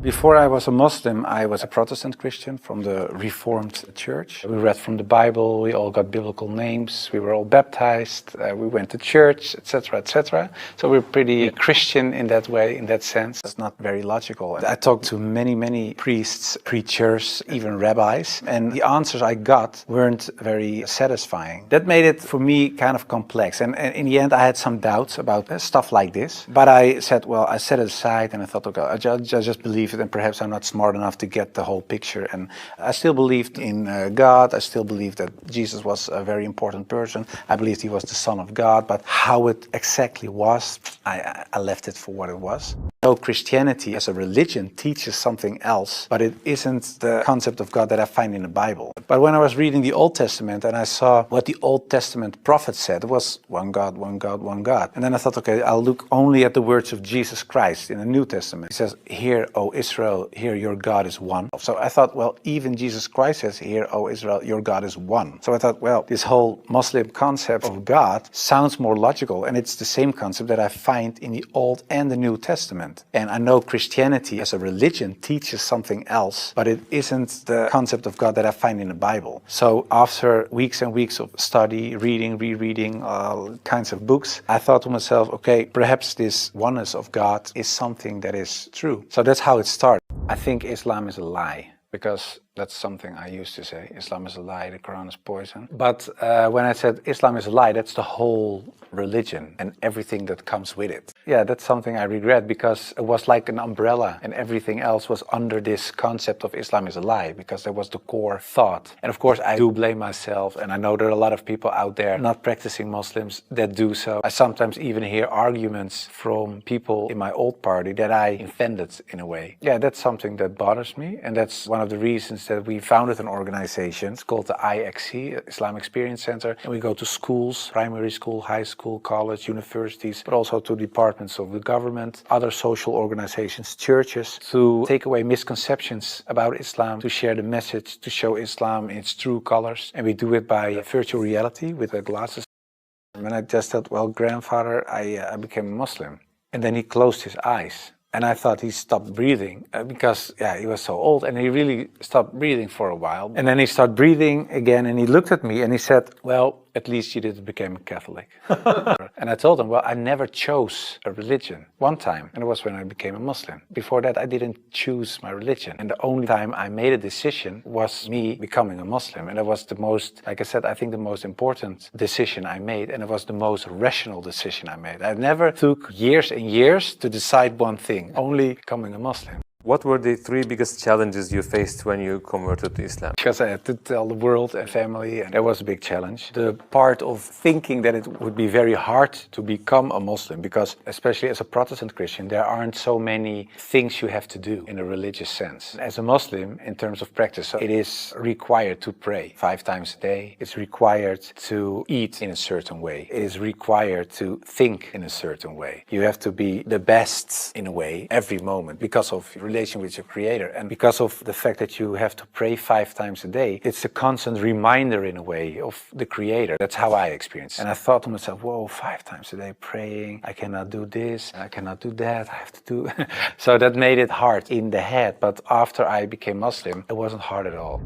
Before I was a Muslim, I was a Protestant Christian from the Reformed Church. We read from the Bible, we all got biblical names, we were all baptized, we went to church, etc., etc. So we're pretty Christian in that way, in that sense. It's not very logical. I talked to many priests, preachers, even rabbis, and the answers I got weren't very satisfying. That made it, for me, kind of complex. And in the end, I had some doubts about stuff like this. But I said, well, I set it aside and I thought, okay, I just believe it, and perhaps I'm not smart enough to get the whole picture. And I still believed in God. I still believed that Jesus was a very important person. I believed he was the Son of God, but how it exactly was, I left it for what it was. No, Christianity as a religion teaches something else, but it isn't the concept of God that I find in the Bible. But when I was reading the Old Testament and I saw what the Old Testament prophet said, it was one God, one God, one God. And then I thought, okay, I'll look only at the words of Jesus Christ in the New Testament. He says, "Hear, O Israel, hear, your God is one." So I thought, well, even Jesus Christ says, "Hear, O Israel, your God is one." So I thought, well, this whole Muslim concept of God sounds more logical, and it's the same concept that I find in the Old and the New Testament. And I know Christianity as a religion teaches something else, but it isn't the concept of God that I find in the Bible. So after weeks and weeks of study, reading, rereading all kinds of books, I thought to myself, okay, perhaps this oneness of God is something that is true. So that's how it started. I think Islam is a lie, because that's something I used to say. Islam is a lie, the Quran is poison. But when I said Islam is a lie, that's the whole religion and everything that comes with it. Yeah, that's something I regret, because it was like an umbrella and everything else was under this concept of Islam is a lie, because that was the core thought. And of course, I do blame myself, and I know there are a lot of people out there not practicing Muslims that do so. I sometimes even hear arguments from people in my old party that I offended in a way. Yeah, that's something that bothers me, and that's one of the reasons that we founded an organization. It's called the IXC, Islam Experience Center, and we go to schools, primary school, high school, college, universities, but also to departments of the government, other social organizations, churches, to take away misconceptions about Islam, to share the message, to show Islam in its true colors. And we do it by virtual reality with the glasses. And I just thought, well, grandfather, I became a Muslim. And then he closed his eyes. And I thought he stopped breathing because, yeah, he was so old, and he really stopped breathing for a while. And then he started breathing again, and he looked at me and he said, well, at least you didn't become a Catholic. And I told him, well, I never chose a religion. One time, and it was when I became a Muslim. Before that, I didn't choose my religion. And the only time I made a decision was me becoming a Muslim. And it was the most, like I said, I think the most important decision I made, and it was the most rational decision I made. I never took years and years to decide one thing, only becoming a Muslim. What were the three biggest challenges you faced when you converted to Islam? Because I had to tell the world and family, and that was a big challenge. The part of thinking that it would be very hard to become a Muslim, because especially as a Protestant Christian, there aren't so many things you have to do in a religious sense. As a Muslim, in terms of practice, it is required to pray 5 times a day. It's required to eat in a certain way. It is required to think in a certain way. You have to be the best in a way every moment because of relation with your Creator, and because of the fact that you have to pray 5 times a day, it's a constant reminder in a way of the Creator. That's how I experience it. And I thought to myself, whoa, 5 times a day praying, I cannot do this, I cannot do that, I have to do so that made it hard in the head. But after I became Muslim, it wasn't hard at all.